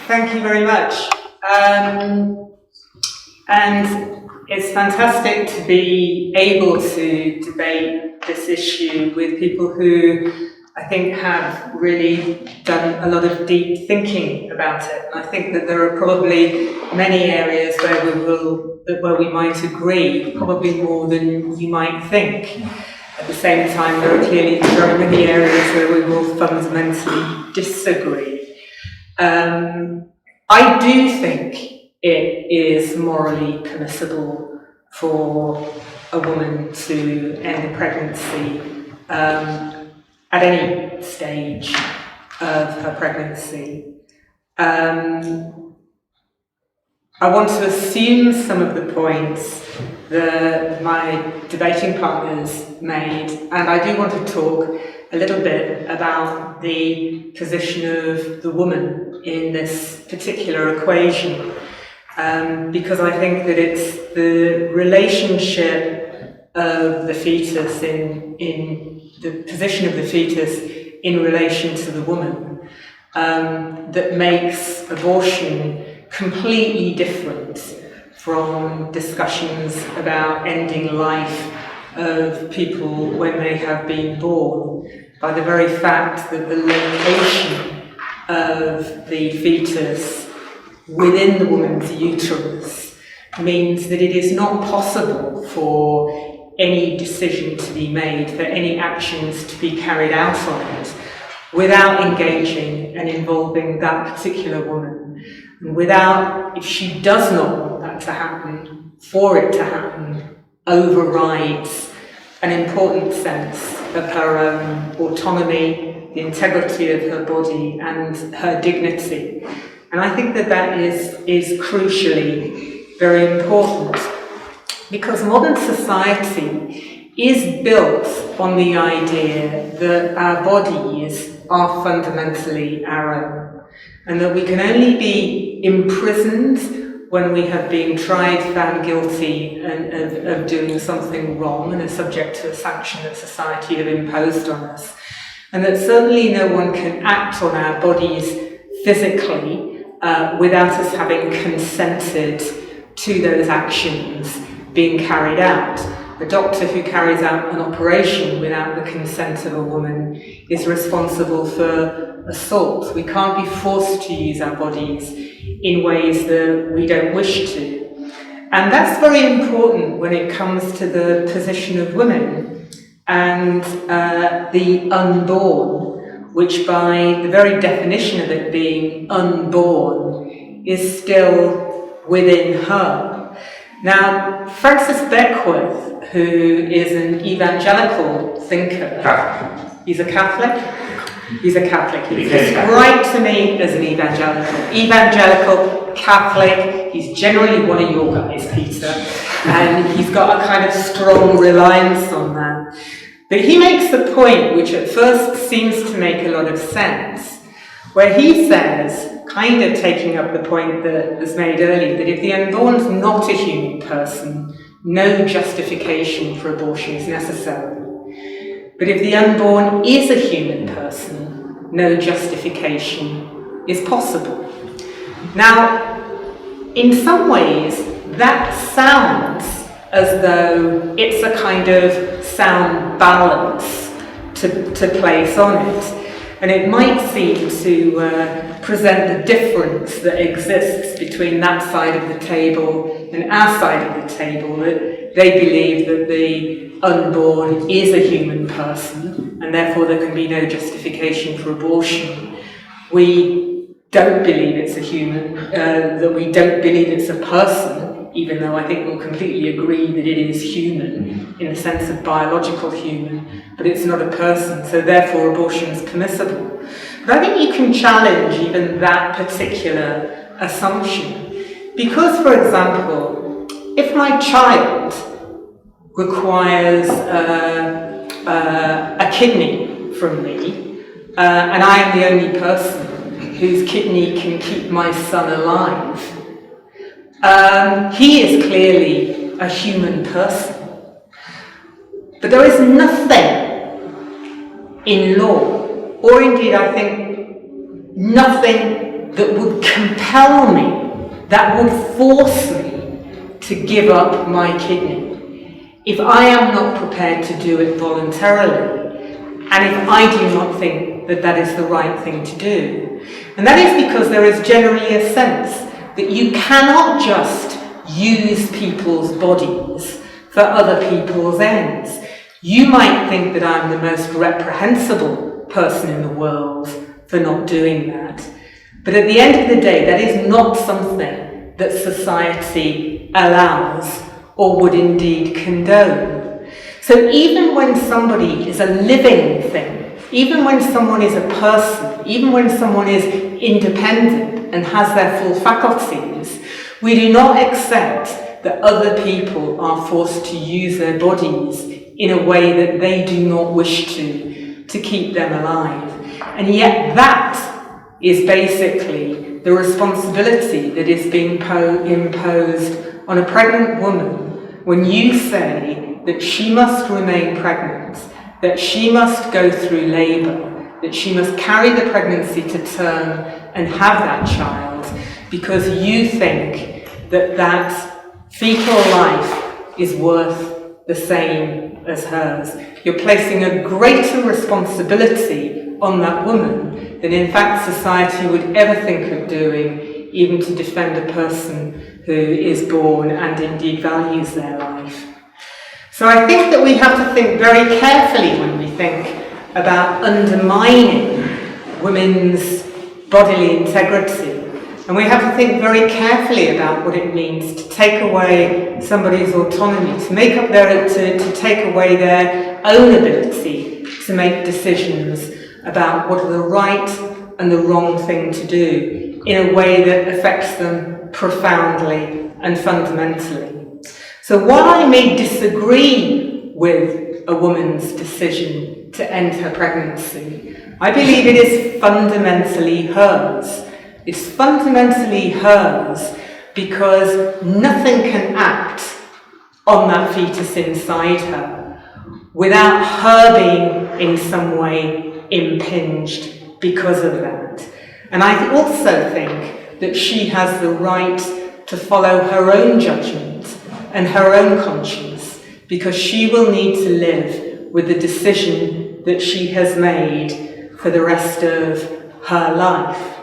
Thank you very much. And it's fantastic to be able to debate this issue with people who I think have really done a lot of deep thinking about it. And I think that there are probably many areas where we might agree, probably more than you might think. At the same time, there are clearly very many areas where we will fundamentally disagree. I do think it is morally permissible for a woman to end a pregnancy at any stage of her pregnancy. I want to assume some of the points that my debating partners made, and I do want to talk a little bit about the position of the woman in this particular equation, because I think that it's the relationship of the fetus in the position of the fetus in relation to the woman that makes abortion completely different from discussions about ending life of people when they have been born, by the very fact that the location of the fetus within the woman's uterus means that it is not possible for any decision to be made, for any actions to be carried out on it, without engaging and involving that particular woman, and without, if she does not want that to happen, for it to happen, overrides an important sense of her own autonomy, the integrity of her body and her dignity. And I think that that is crucially very important, because modern society is built on the idea that our bodies are fundamentally our own, and that we can only be imprisoned when we have been tried, found guilty of doing something wrong and are subject to a sanction that society have imposed on us, and that certainly no one can act on our bodies physically without us having consented to those actions being carried out. A doctor who carries out an operation without the consent of a woman is responsible for assault. We can't be forced to use our bodies in ways that we don't wish to. And that's very important when it comes to the position of women and the unborn, which by the very definition of it being unborn is still within her. Now, Francis Beckwith, who is an evangelical thinker, he's a Catholic? He's a Catholic. He's described to me as an evangelical Catholic. He's generally one of your guys, Peter, and he's got a kind of strong reliance on that. But he makes the point, which at first seems to make a lot of sense, where he says, kind of taking up the point that was made earlier, that if the unborn's not a human person, no justification for abortion is necessary. But if the unborn is a human person, no justification is possible. Now, in some ways, that sounds as though it's a kind of sound balance to place on it. And it might seem to present the difference that exists between that side of the table and our side of the table, that they believe that the unborn is a human person and therefore there can be no justification for abortion. We don't believe it's a human, that we don't believe it's a person, even though I think we'll completely agree that it is human in the sense of biological human, but it's not a person, so therefore abortion is permissible. But I think you can challenge even that particular assumption, because, for example, if my child requires a kidney from me, and I am the only person whose kidney can keep my son alive, he is clearly a human person. But there is nothing in law, or indeed I think nothing that would compel me, that would force me to give up my kidney, if I am not prepared to do it voluntarily, and if I do not think that that is the right thing to do. And that is because there is generally a sense that you cannot just use people's bodies for other people's ends. You might think that I'm the most reprehensible person in the world for not doing that. But at the end of the day, that is not something that society allows or would indeed condone. So even when somebody is a living thing, even when someone is a person, even when someone is independent and has their full faculties, we do not accept that other people are forced to use their bodies in a way that they do not wish to keep them alive. And yet that is basically the responsibility that is being imposed on a pregnant woman when you say that she must remain pregnant, that she must go through labour, that she must carry the pregnancy to term and have that child because you think that that fetal life is worth the same as hers. You're placing a greater responsibility on that woman than in fact society would ever think of doing, even to defend a person who is born and indeed values their life. So I think that we have to think very carefully when we think about undermining women's bodily integrity. And we have to think very carefully about what it means to take away somebody's autonomy, to take away their own ability to make decisions about what are the right and the wrong thing to do in a way that affects them profoundly and fundamentally. So while I may disagree with a woman's decision to end her pregnancy, I believe it is fundamentally hers. It's fundamentally hers because nothing can act on that fetus inside her without her being in some way impinged because of that. And I also think that she has the right to follow her own judgment and her own conscience because she will need to live with the decision that she has made for the rest of her life.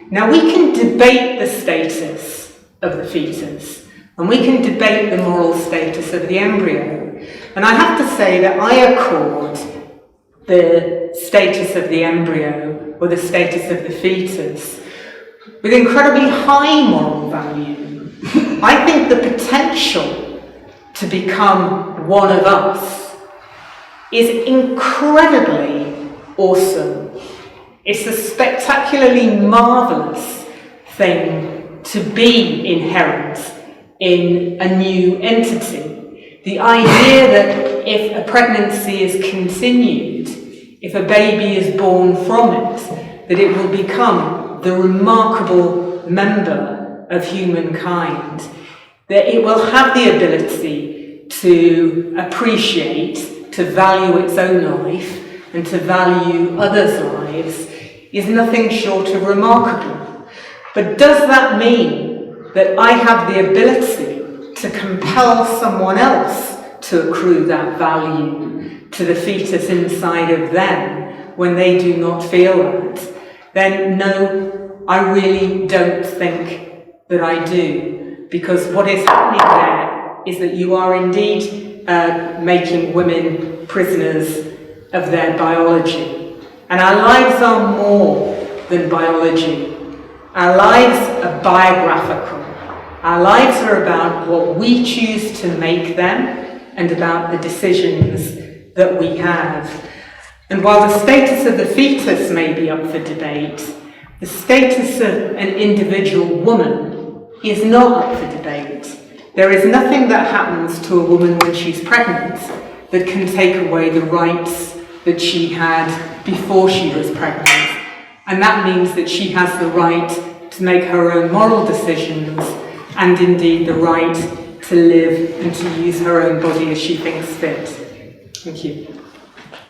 Now we can debate the status of the fetus and we can debate the moral status of the embryo. And I have to say that I accord the status of the embryo or the status of the fetus with incredibly high moral value. I think the potential to become one of us is incredibly awesome. It's a spectacularly marvellous thing to be inherent in a new entity. The idea that if a pregnancy is continued, if a baby is born from it, that it will become the remarkable member of humankind, that it will have the ability to appreciate, to value its own life, and to value others' lives, is nothing short of remarkable. But does that mean that I have the ability to compel someone else to accrue that value to the fetus inside of them when they do not feel that? Then no, I really don't think that I do, because what is happening there is that you are indeed making women prisoners of their biology. And our lives are more than biology. Our lives are biographical. Our lives are about what we choose to make them and about the decisions that we have. And while the status of the fetus may be up for debate, the status of an individual woman is not up for debate. There is nothing that happens to a woman when she's pregnant that can take away the rights that she had before she was pregnant. And that means that she has the right to make her own moral decisions and indeed the right to live and to use her own body as she thinks fit. Thank you.